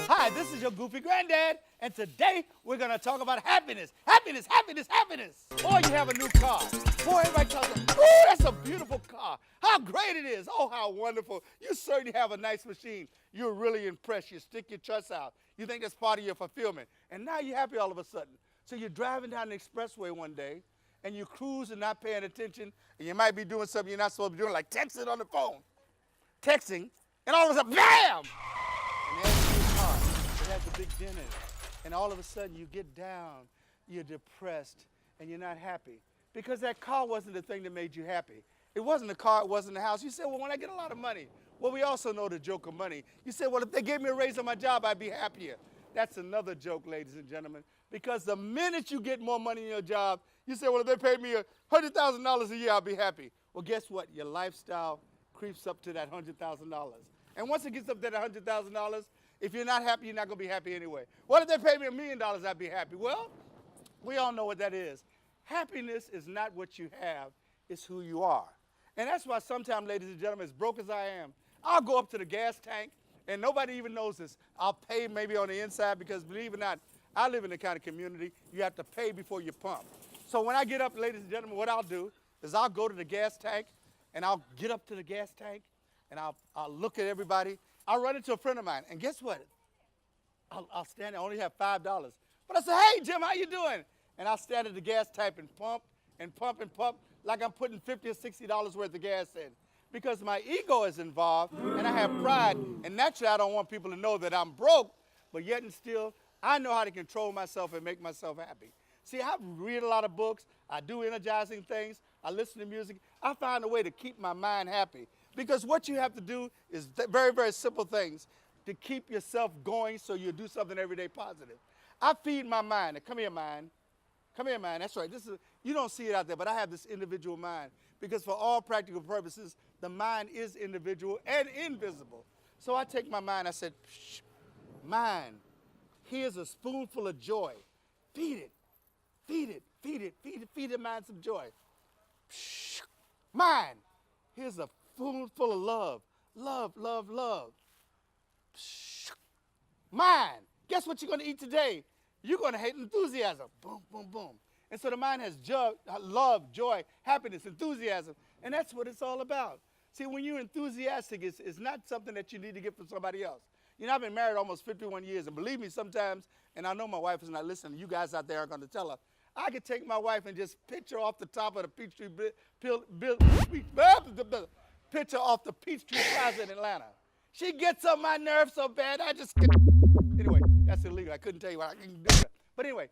Hi, this is your goofy granddad, and today we're going to talk about happiness. Happiness, happiness, happiness. Boy, you have a new car. Boy, everybody tells them, ooh, that's a beautiful car. How great it is. Oh, how wonderful. You certainly have a nice machine. You're really impressed. You stick your chest out. You think that's part of your fulfillment. And now you're happy all of a sudden. So you're driving down the expressway one day, and you cruise and not paying attention, and you might be doing something you're not supposed to be doing, like texting on the phone. Texting, and all of a sudden, bam! And there's your car. It has a big dent in it. And all of a sudden, you get down, you're depressed, and you're not happy. Because that car wasn't the thing that made you happy. It wasn't the car, it wasn't the house. You said, well, when I get a lot of money. Well, we also know the joke of money. You said, well, if they gave me a raise on my job, I'd be happier. That's another joke, ladies and gentlemen. Because the minute you get more money in your job, you say, well, if they paid me $100,000 a year, I'll be happy. Well, guess what? Your lifestyle creeps up to that $100,000. And once it gets up to that $100,000, if you're not happy, you're not going to be happy anyway. What if they paid me $1 million, I'd be happy? Well, we all know what that is. Happiness is not what you have, it's who you are. And that's why sometimes, ladies and gentlemen, as broke as I am, I'll go up to the gas tank, and nobody even knows this. I'll pay maybe on the inside because, believe it or not, I live in the kind of community you have to pay before you pump. So when I get up, ladies and gentlemen, what I'll do is I'll go to the gas tank, and I'll get up to the gas tank, and I'll look at everybody. I'll run into a friend of mine, and guess what? I'll stand there. I only have $5. But I say, hey, Jim, how you doing? And I'll stand at the gas tank and pump and pump and pump like I'm putting $50 or $60 worth of gas in. Because my ego is involved, and I have pride, and naturally I don't want people to know that I'm broke, but yet and still, I know how to control myself and make myself happy. See, I read a lot of books, I do energizing things, I listen to music. I find a way to keep my mind happy. Because what you have to do is very, very simple things to keep yourself going so you do something every day positive. I feed my mind. Now, come here, mind. Come here, mind. That's right. You don't see it out there, but I have this individual mind. Because for all practical purposes, the mind is individual and invisible. So I take my mind, I said, psh, mind, here's a spoonful of joy. Feed it, feed it, feed it, feed it, feed the mind some joy. Psh, mind, here's a spoonful of love. Love, love, love. Psh, mind, guess what you're going to eat today? You're going to hate enthusiasm. Boom, boom, boom. And so the mind has love, joy, happiness, enthusiasm, and that's what it's all about. See, when you're enthusiastic, it's not something that you need to get from somebody else. You know, I've been married almost 51 years, and believe me, sometimes, and I know my wife is not listening, you guys out there are going to tell her, I could take my wife and just pitch her off the top of the Peachtree picture off the Peachtree Plaza in Atlanta. She gets on my nerves so bad, I just can't. Anyway, that's illegal. I couldn't tell you what I can do that. But anyway,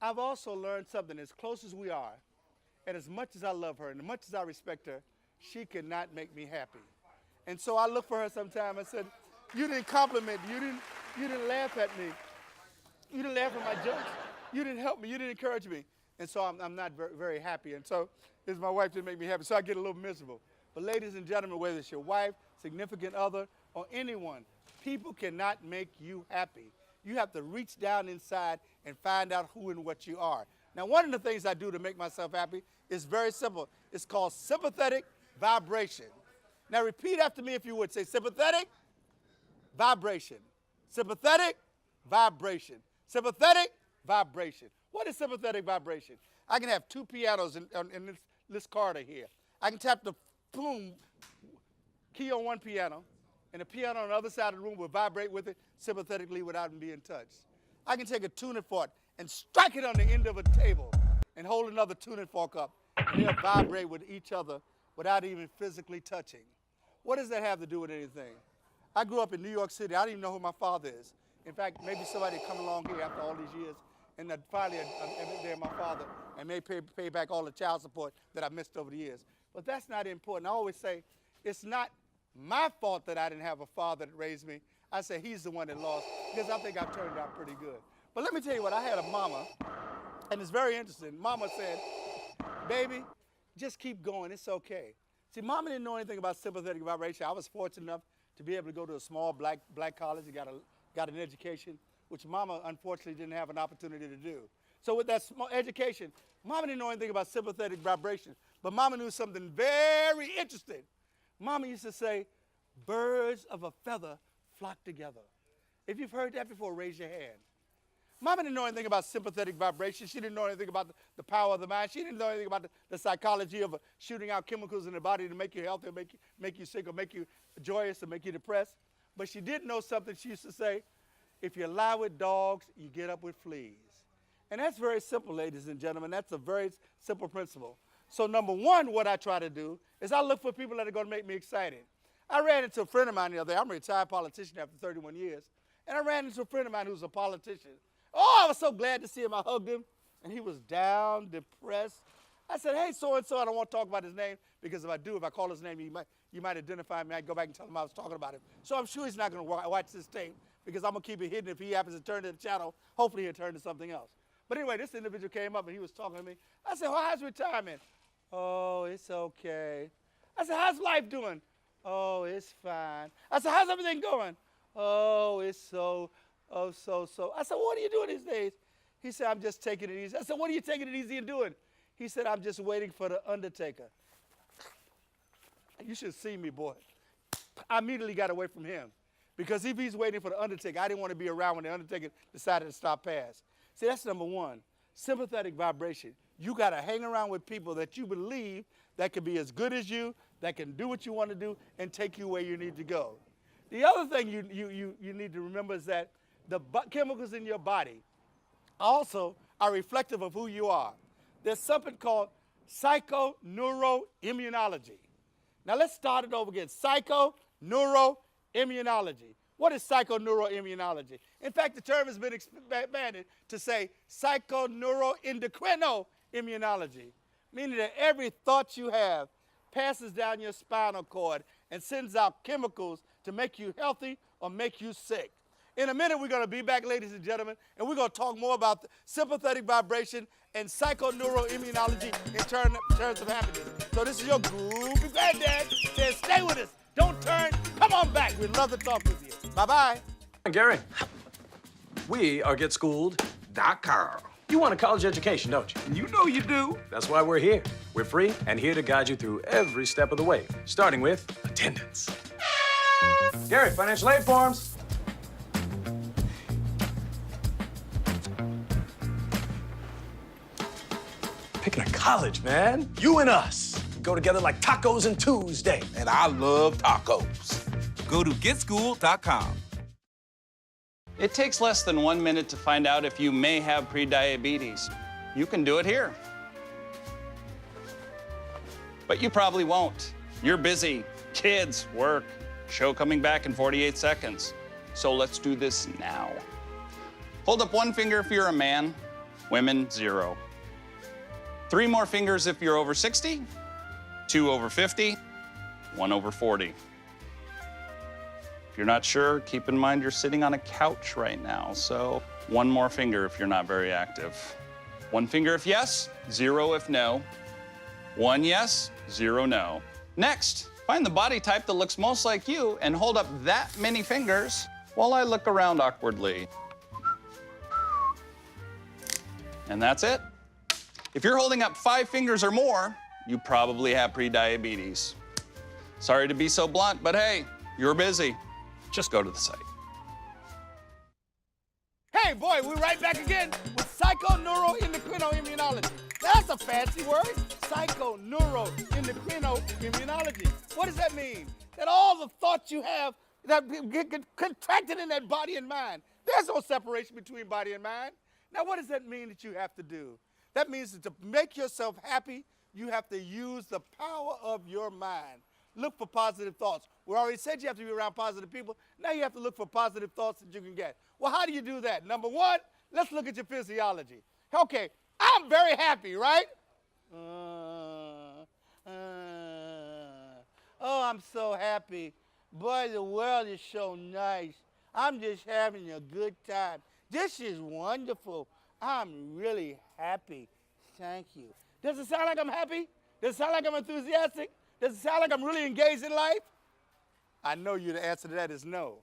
I've also learned something. As close as we are, and as much as I love her, and as much as I respect her, she cannot make me happy. And so I look for her sometime and said, you didn't compliment me. You didn't laugh at me. You didn't laugh at my jokes. You didn't help me. You didn't encourage me. And so I'm not very, very happy. And so my wife didn't make me happy. So I get a little miserable. But ladies and gentlemen, whether it's your wife, significant other, or anyone, people cannot make you happy. You have to reach down inside and find out who and what you are. Now, one of the things I do to make myself happy is very simple. It's called sympathetic vibration. Now, repeat after me if you would. Say sympathetic vibration. Sympathetic vibration. Sympathetic vibration. What is sympathetic vibration? I can have two pianos in this corridor here. I can tap the boom key on one piano, and the piano on the other side of the room will vibrate with it sympathetically without even being touched. I can take a tuning fork and strike it on the end of a table and hold another tuning fork up, and they'll vibrate with each other without even physically touching. What does that have to do with anything? I grew up in New York City. I didn't even know who my father is. In fact, maybe somebody come along here after all these years, and finally I'm there, my father, and may pay back all the child support that I missed over the years. But that's not important. I always say, it's not my fault that I didn't have a father that raised me. I say he's the one that lost, because I think I turned out pretty good. But let me tell you what, I had a mama, and it's very interesting. Mama said, baby, just keep going, it's okay. See, Mama didn't know anything about sympathetic vibration. I was fortunate enough to be able to go to a small black college and got an education, which Mama unfortunately didn't have an opportunity to do. So with that small education, Mama didn't know anything about sympathetic vibration, but Mama knew something very interesting. Mama used to say, Birds of a feather flock together. If you've heard that before, raise your hand. Mama didn't know anything about sympathetic vibration. She didn't know anything about the power of the mind. She didn't know anything about the psychology of shooting out chemicals in the body to make you healthy, or make you sick, or make you joyous, or make you depressed. But she did know something. She used to say, if you lie with dogs, you get up with fleas. And that's very simple, ladies and gentlemen. That's a very simple principle. So number one, what I try to do is I look for people that are going to make me excited. I ran into a friend of mine the other day. I'm a retired politician after 31 years. And I ran into a friend of mine who's a politician. Oh, I was so glad to see him. I hugged him, and he was down, depressed. I said, hey, so-and-so. I don't want to talk about his name, because if I do, if I call his name, you might identify me. I go back and tell him I was talking about him. So I'm sure he's not going to watch this tape, because I'm going to keep it hidden. If he happens to turn to the channel, hopefully he'll turn to something else. But anyway, this individual came up, and he was talking to me. I said, well, how's retirement? Oh, it's okay. I said, how's life doing? Oh, it's fine. I said, how's everything going? Oh, it's so. I said, what are you doing these days? He said, I'm just taking it easy. I said, what are you taking it easy and doing? He said, I'm just waiting for the undertaker. You should see me, boy. I immediately got away from him, because if he's waiting for the undertaker, I didn't want to be around when the undertaker decided to stop past. See, that's number one, sympathetic vibration. You got to hang around with people that you believe that can be as good as you, that can do what you want to do, and take you where you need to go. The other thing you need to remember is that the chemicals in your body also are reflective of who you are. There's something called psychoneuroimmunology. Now let's start it over again. Psychoneuroimmunology. What is psychoneuroimmunology? In fact, the term has been expanded to say psychoneuroendocrinoimmunology, meaning that every thought you have passes down your spinal cord and sends out chemicals to make you healthy or make you sick. In a minute, we're going to be back, ladies and gentlemen, and we're going to talk more about sympathetic vibration and psychoneuroimmunology in terms of happiness. So this is your Goofy Granddad saying, stay with us. Don't turn. Come on back. We'd love to talk with you. Bye-bye. Gary, we are GetSchooled.com. You want a college education, don't you? You know you do. That's why we're here. We're free and here to guide you through every step of the way, starting with attendance. Gary, financial aid forms. Picking a college, man. You and us. We go together like tacos and Tuesday. And I love tacos. Go to GetSchooled.com. It takes less than 1 minute to find out if you may have prediabetes. You can do it here. But you probably won't. You're busy. Kids, work, show coming back in 48 seconds. So let's do this now. Hold up one finger if you're a man, women, 0. 3 more fingers if you're over 60, 2 over 50, 1 over 40. If you're not sure, keep in mind you're sitting on a couch right now, so 1 more finger if you're not very active. 1 finger if yes, 0 if no. 1 yes, 0 no. Next, find the body type that looks most like you and hold up that many fingers while I look around awkwardly. And that's it. If you're holding up 5 fingers or more, you probably have prediabetes. Sorry to be so blunt, but hey, you're busy. Just go to the site. Hey, boy, we're right back again with psychoneuroendocrinoimmunology. That's a fancy word, psychoneuroendocrinoimmunology. What does that mean? That all the thoughts you have that get contracted in that body and mind. There's no separation between body and mind. Now, what does that mean that you have to do? That means that to make yourself happy, you have to use the power of your mind. Look for positive thoughts. We already said you have to be around positive people. Now you have to look for positive thoughts that you can get. Well, how do you do that? Number one, let's look at your physiology. Okay, I'm very happy, right? Oh, I'm so happy. Boy, the world is so nice. I'm just having a good time. This is wonderful. I'm really happy. Thank you. Does it sound like I'm happy? Does it sound like I'm enthusiastic? Does it sound like I'm really engaged in life? I know you, the answer to that is no.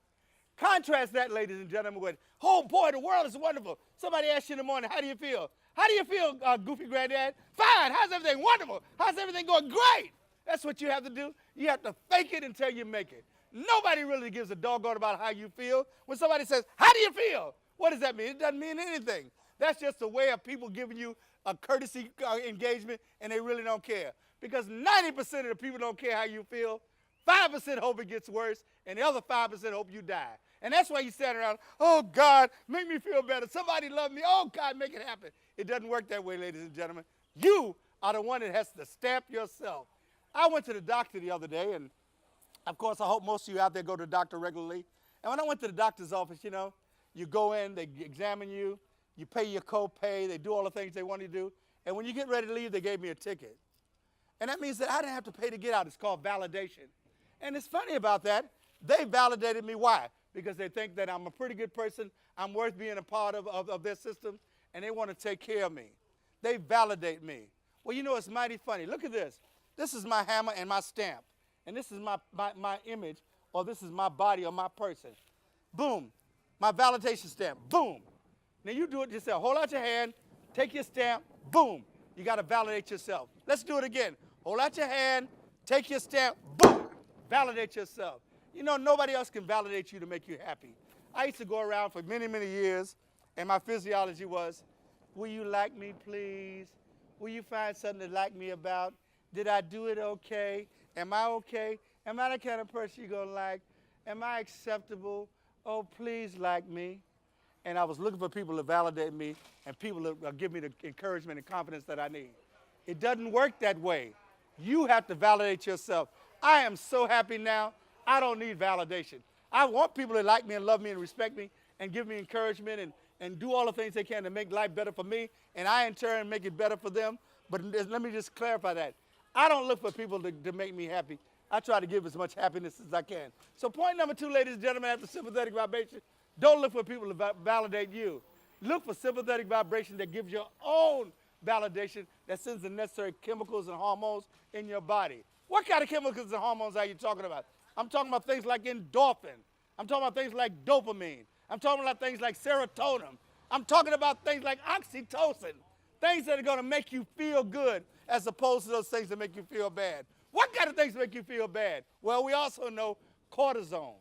Contrast that, ladies and gentlemen, with, oh boy, the world is wonderful. Somebody asked you in the morning, how do you feel? How do you feel, Goofy Granddad? Fine. How's everything? Wonderful. How's everything going? Great. That's what you have to do. You have to fake it until you make it. Nobody really gives a doggone about how you feel. When somebody says, how do you feel? What does that mean? It doesn't mean anything. That's just a way of people giving you a courtesy engagement, and they really don't care. Because 90% of the people don't care how you feel. 5% hope it gets worse, and the other 5% hope you die. And that's why you stand around, oh, God, make me feel better. Somebody love me. Oh, God, make it happen. It doesn't work that way, ladies and gentlemen. You are the one that has to stamp yourself. I went to the doctor the other day, and, of course, I hope most of you out there go to the doctor regularly. And when I went to the doctor's office, you know, you go in, they examine you, you pay your co-pay, they do all the things they want you to do, and when you get ready to leave, they gave me a ticket. And that means that I didn't have to pay to get out. It's called validation. And it's funny about that. They validated me. Why? Because they think that I'm a pretty good person, I'm worth being a part of their system, and they want to take care of me. They validate me. Well, you know, it's mighty funny. Look at this. This is my hammer and my stamp. And this is my image, or this is my body or my person. Boom. My validation stamp. Boom. Now you do it yourself. Hold out your hand, take your stamp, boom. You got to validate yourself. Let's do it again. Hold out your hand, take your stamp, boom. Validate yourself. You know, nobody else can validate you to make you happy. I used to go around for many, many years, and my physiology was, will you like me, please? Will you find something to like me about? Did I do it okay? Am I okay? Am I the kind of person you're going to like? Am I acceptable? Oh, please like me. And I was looking for people to validate me and people to give me the encouragement and confidence that I need. It doesn't work that way. You have to validate yourself. I am so happy now, I don't need validation. I want people to like me and love me and respect me and give me encouragement and do all the things they can to make life better for me, and I in turn make it better for them. But let me just clarify that. I don't look for people to make me happy. I try to give as much happiness as I can. So point number 2, ladies and gentlemen, after sympathetic vibration, don't look for people to validate you. Look for sympathetic vibration that gives your own validation, that sends the necessary chemicals and hormones in your body. What kind of chemicals and hormones are you talking about? I'm talking about things like endorphin. I'm talking about things like dopamine. I'm talking about things like serotonin. I'm talking about things like oxytocin, things that are going to make you feel good as opposed to those things that make you feel bad. What kind of things make you feel bad? Well, we also know cortisone.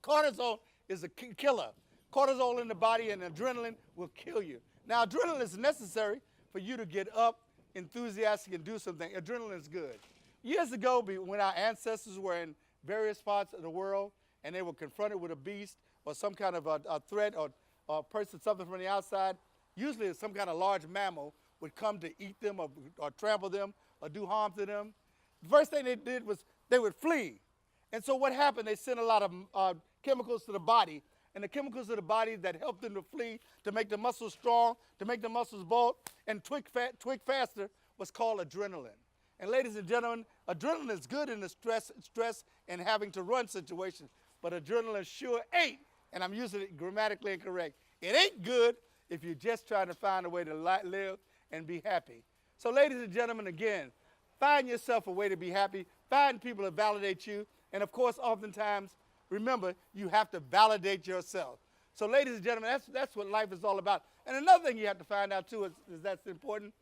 Cortisone is a killer. Cortisol in the body and adrenaline will kill you. Now, adrenaline is necessary for you to get up, enthusiastic, and do something. Adrenaline is good. Years ago, when our ancestors were in various parts of the world and they were confronted with a beast or some kind of a threat or a person, something from the outside, usually some kind of large mammal would come to eat them or trample them or do harm to them. The first thing they did was they would flee. And so what happened, they sent a lot of chemicals to the body, and the chemicals of the body that helped them to flee, to make the muscles strong, to make the muscles bulk, and twig faster was called adrenaline. And ladies and gentlemen, adrenaline is good in the stress and having to run situations, but adrenaline sure ain't, and I'm using it grammatically incorrect, it ain't good if you're just trying to find a way to live and be happy. So ladies and gentlemen, again, find yourself a way to be happy, find people to validate you, and of course, oftentimes, remember, you have to validate yourself. So ladies and gentlemen, that's what life is all about. And another thing you have to find out too is that's important,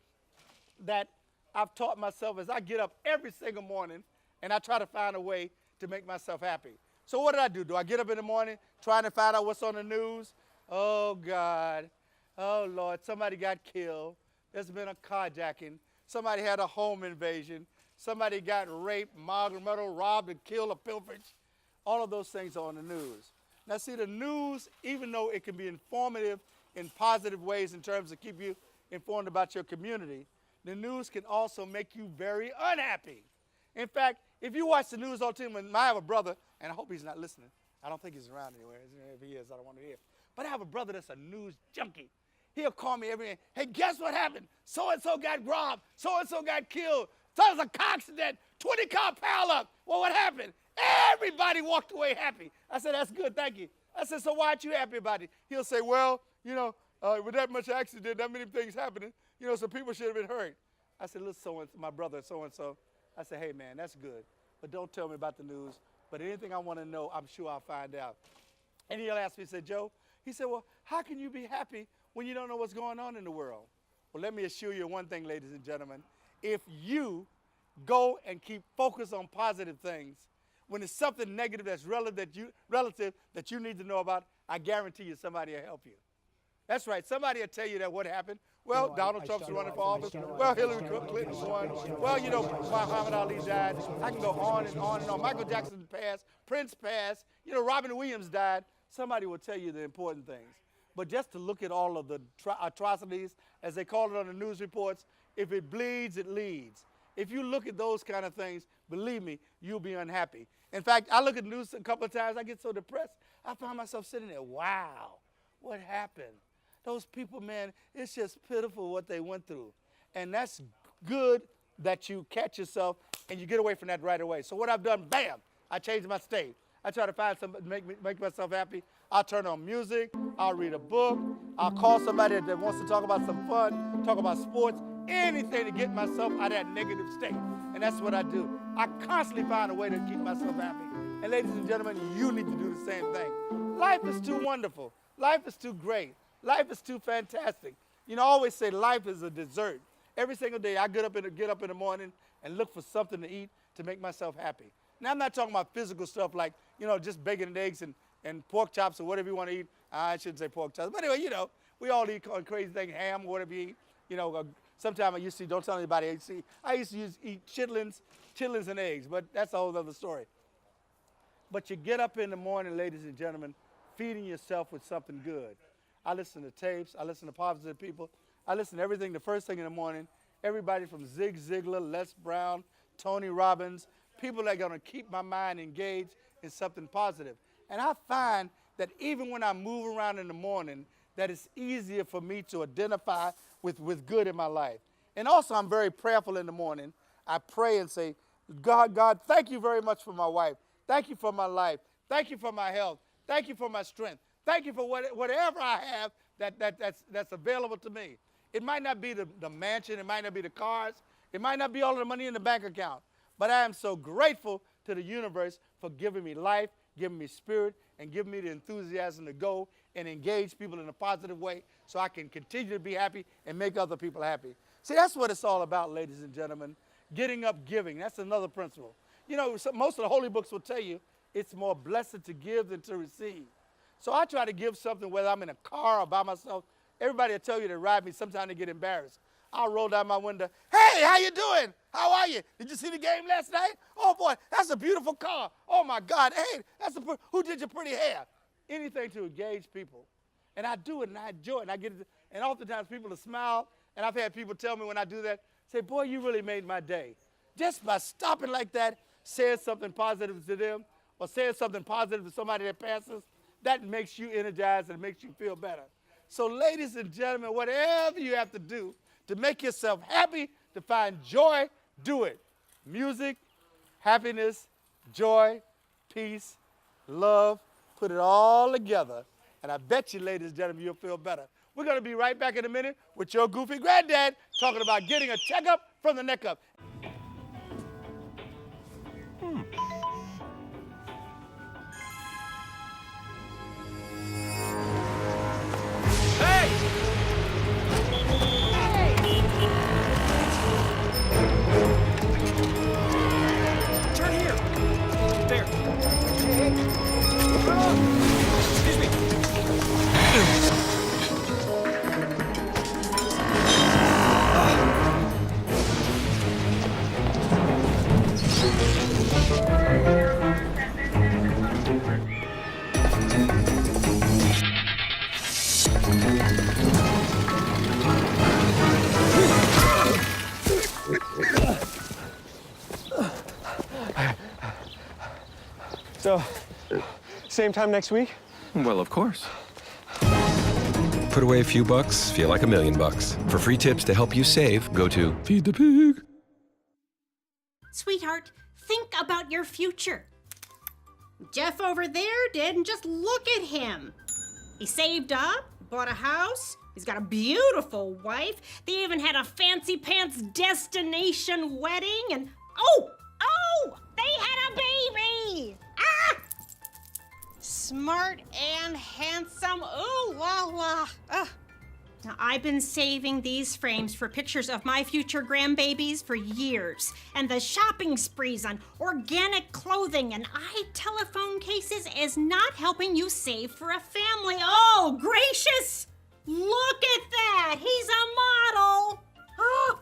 that I've taught myself as I get up every single morning and I try to find a way to make myself happy. So what do? Do I get up in the morning trying to find out what's on the news? Oh God, oh Lord, somebody got killed. There's been a carjacking. Somebody had a home invasion. Somebody got raped, murdered, robbed, and killed or pilfered. All of those things are on the news. Now see, the news, even though it can be informative in positive ways in terms of keep you informed about your community, the news can also make you very unhappy. In fact, if you watch the news all the time, and I have a brother, and I hope he's not listening. I don't think he's around anywhere. If he is, I don't want to hear. But I have a brother that's a news junkie. He'll call me every day. Hey, guess what happened? So-and-so got robbed. So-and-so got killed. So it was a car accident. 20-car pileup. Well, what happened? Everybody walked away happy. I said, that's good, thank you. I said, so why aren't you happy about it? He'll say, well, you know, with that much accident, that many things happening, you know, some people should have been hurt. I said, look, so-and-so, my brother, so-and-so. I said, hey, man, that's good. But don't tell me about the news. But anything I want to know, I'm sure I'll find out. And he'll ask me, he said, Joe, he said, well, how can you be happy when you don't know what's going on in the world? Well, let me assure you one thing, ladies and gentlemen. If you go and keep focused on positive things. When it's something negative that's relative that you need to know about, I guarantee you somebody will help you. That's right. Somebody will tell you that what happened. Well, Donald Trump's running for office. Well, Hillary Clinton's won. Well, you know, Muhammad Ali died. I can go on and on and on. Michael Jackson passed. Prince passed. You know, Robin Williams died. Somebody will tell you the important things. But just to look at all of the atrocities, as they call it on the news reports, if it bleeds, it leads. If you look at those kind of things, believe me, you'll be unhappy. In fact, I look at the news a couple of times, I get so depressed, I find myself sitting there, wow, what happened? Those people, man, it's just pitiful what they went through. And that's good that you catch yourself and you get away from that right away. So what I've done, bam, I changed my state. I try to find something to make myself happy. I'll turn on music, I'll read a book, I'll call somebody that wants to talk about some fun, talk about sports, anything to get myself out of that negative state. And that's what I do. I constantly find a way to keep myself happy. And ladies and gentlemen, you need to do the same thing. Life is too wonderful. Life is too great. Life is too fantastic. You know, I always say life is a dessert. Every single day I get up in the morning and look for something to eat to make myself happy. Now I'm not talking about physical stuff like, you know, just bacon and eggs and pork chops or whatever you want to eat. I shouldn't say pork chops. But anyway, you know, we all eat crazy things, ham or whatever you eat. You know, sometimes I used to, don't tell anybody, I used to eat chitlins and eggs, but that's a whole other story. But you get up in the morning, ladies and gentlemen, feeding yourself with something good. I listen to tapes, I listen to positive people, I listen to everything the first thing in the morning, everybody from Zig Ziglar, Les Brown, Tony Robbins, people that are gonna keep my mind engaged in something positive. And I find that even when I move around in the morning, that it's easier for me to identify with good in my life. And also I'm very prayerful in the morning. I pray and say, God, thank you very much for my wife. Thank you for my life. Thank you for my health. Thank you for my strength. Thank you for whatever I have that's available to me. It might not be the mansion, it might not be the cars, it might not be all of the money in the bank account, but I am so grateful to the universe for giving me life, giving me spirit, and giving me the enthusiasm to go and engage people in a positive way so I can continue to be happy and make other people happy. See, that's what it's all about, ladies and gentlemen. Getting up, giving. That's another principle. You know, most of the holy books will tell you it's more blessed to give than to receive. So I try to give something, whether I'm in a car or by myself. Everybody will tell you to ride me. Sometimes they get embarrassed. I'll roll down my window. Hey, how you doing? How are you? Did you see the game last night? Oh, boy, that's a beautiful car. Oh, my God. Hey, who did your pretty hair? Anything to engage people. And I do it, and I enjoy it. And oftentimes people will smile. And I've had people tell me when I do that, say, boy, you really made my day. Just by stopping like that, saying something positive to them, or saying something positive to somebody that passes, that makes you energized and makes you feel better. So ladies and gentlemen, whatever you have to do to make yourself happy, to find joy, do it. Music, happiness, joy, peace, love, put it all together. And I bet you, ladies and gentlemen, you'll feel better. We're gonna be right back in a minute with your goofy granddad talking about getting a checkup from the neck up. So, same time next week? Well, of course. Put away a few bucks, feel like $1 million. For free tips to help you save, go to Feed the Pig. Sweetheart, think about your future. Jeff over there did, and just look at him. He saved up, bought a house, he's got a beautiful wife, they even had a fancy pants destination wedding, and oh, they had a baby! Ah! Smart and handsome, ooh la la. Now, I've been saving these frames for pictures of my future grandbabies for years, and the shopping sprees on organic clothing and telephone cases is not helping you save for a family. Oh, gracious! Look at that! He's a model! Oh.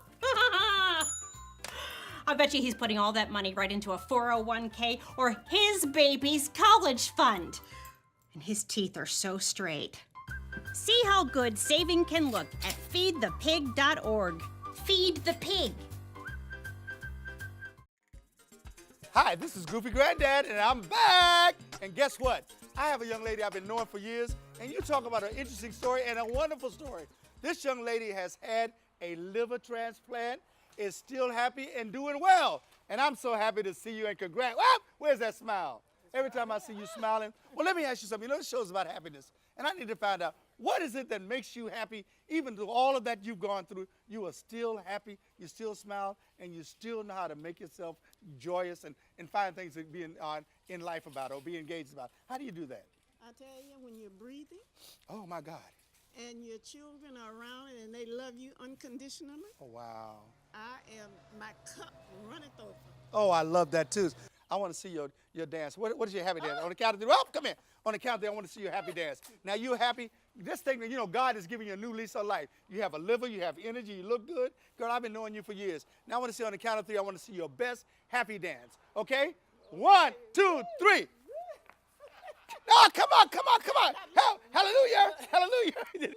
I bet you he's putting all that money right into a 401k or his baby's college fund. And his teeth are so straight. See how good saving can look at feedthepig.org. Feed the pig. Hi, this is Goofy Granddad, and I'm back. And guess what? I have a young lady I've been knowing for years, and you talk about an interesting story and a wonderful story. This young lady has had a liver transplant, is still happy and doing well. And I'm so happy to see you and congrats. Ah, where's that smile? Every time I see you smiling. Well, let me ask you something. You know, this show's about happiness. And I need to find out, what is it that makes you happy? Even through all of that you've gone through, you are still happy, you still smile, and you still know how to make yourself joyous and find things to be in life about or be engaged about. How do you do that? I tell you, when you're breathing Oh, my God. and your children are around and they love you unconditionally, Oh, wow. my cup runneth over. Oh, I love that, too. I want to see your dance. What is your happy dance? On the count of three. Oh, come here. On the count of three, I want to see your happy dance. Now, you're happy. This thing, you know, God is giving you a new lease of life. You have a liver. You have energy. You look good. Girl, I've been knowing you for years. Now, I want to see on the count of three, I want to see your best happy dance. Okay? 1, 2, 3. Oh, come on, come on, come on. Hallelujah. Hallelujah.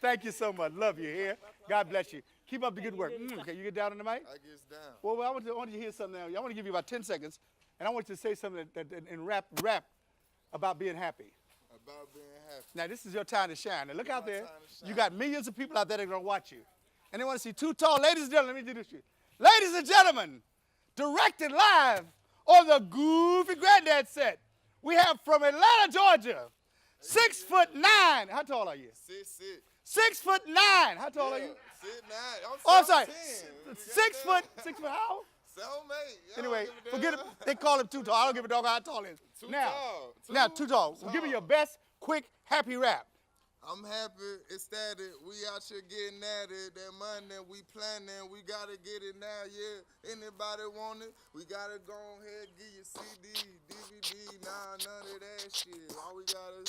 Thank you so much. Love you here. God bless you. Keep up the good work. Okay, you get down on the mic? I gets down. Well, I want you to hear something now. I want to give you about 10 seconds, and I want you to say something in rap about being happy. About being happy. Now, this is your time to shine. Now, look out there. time to shine. You got millions of people out there that are going to watch you. And they want to see Too Tall. Ladies and gentlemen, let me introduce you. Ladies and gentlemen, directed live on the Goofy Granddad set, we have from Atlanta, Georgia, 6'9". How tall are you? 6'6". 6'9". How tall are you? 6'9". Oh, I'm sorry. 7'10". 6 foot how? 7'8". Y'all Anyway, give a forget it. damn. They call him Too Tall. I don't give a dog how tall he is. Too Now, tall. now, Too Tall. Give me your best, quick, happy rap. I'm happy, ecstatic, we out here getting at it. That money we planning, we gotta get it now, yeah. Anybody want it? We gotta go ahead, give you CD, DVD, nah, none of that shit. All we gotta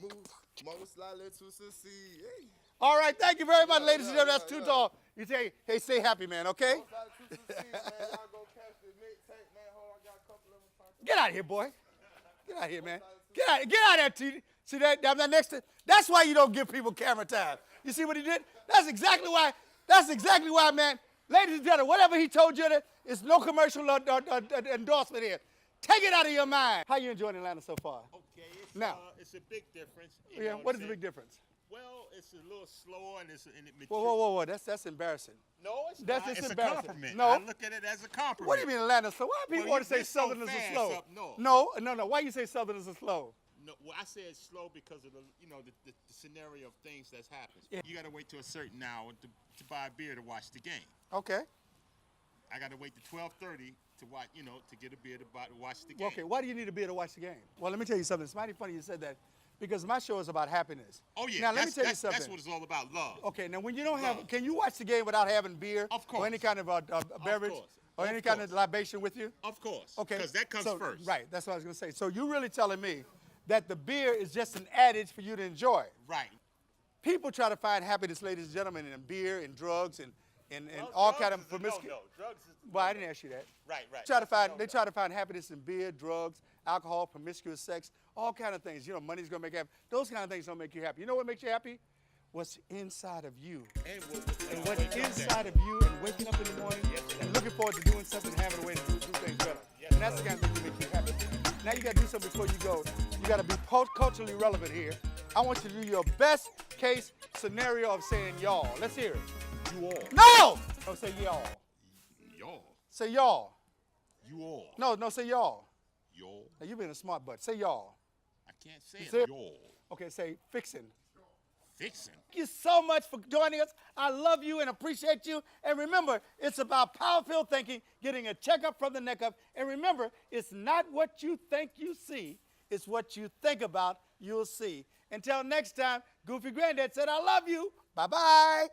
move, most likely to succeed. Hey. All right, thank you very much, ladies and yeah, gentlemen. That's Too Tall. You say, hey, stay happy, man, okay? Most likely to succeed, man. Y'all go catch the mixtape, man. Hold on, I got a couple of them. Get out of here, boy. Get out of here, man. Get out of there, T. See that next to, that's why you don't give people camera time. You see what he did? That's exactly why, man. Ladies and gentlemen, whatever he told you, it's no commercial endorsement here. Take it out of your mind. How you enjoying Atlanta so far? Okay, it's a big difference. You Yeah, know what I'm is the saying? big difference? Well, it's a little slower and it Whoa, that's embarrassing. No, it's That's not. just It's embarrassing. a compliment. No. I look at it as a compliment. What do you mean Atlanta slow? Why people Well, want to say you've been so Southerners are fast slow? up north. No. Why you say Southerners are slow? No, well, I said slow because of the scenario of things that's happened. Yeah. You got to wait till a certain hour to buy a beer to watch the game. Okay. I got to wait to 12:30 to watch, to get a beer to watch the game. Okay, why do you need a beer to watch the game? Well, let me tell you something. It's mighty funny you said that because my show is about happiness. Oh yeah. Now, let me tell you that's something. That's what it's all about, love. Okay, now when you don't have, Love. can you watch the game without having beer? Of course. Or any kind of beverage? course. Or Of any kind of course. libation with you? Of course. Okay. Because that comes so, first. Right, that's what I was going to say. So you're really telling me that the beer is just an adage for you to enjoy. Right. People try to find happiness, ladies and gentlemen, in beer and drugs and all kind of promiscuous. No, drugs is Well, I didn't ask you that. Right. They try to find happiness in beer, drugs, alcohol, promiscuous sex, all kind of things. Money's gonna make you happy. Those kind of things don't make you happy. You know what makes you happy? What's inside of you. And what's inside of you and waking up in the morning and looking forward to doing something and having a way to do things better. And that's the kind of thing that makes you happy. Now you gotta do something before you go. You gotta be culturally relevant here. I want you to do your best case scenario of saying y'all. Let's hear it. You all. No! No, say y'all. Y'all. Say y'all. You all. No, say y'all. Y'all. Now you being a smart butt. Say y'all. I can't say Say it. it. Y'all. Okay, say fixin'. Fixing. Thank you so much for joining us. I love you and appreciate you. And remember, it's about powerful thinking, getting a checkup from the neck up. And remember, it's not what you think you see, It's what you think about, you'll see. Until next time, Goofy Granddad said, I love you. Bye-bye.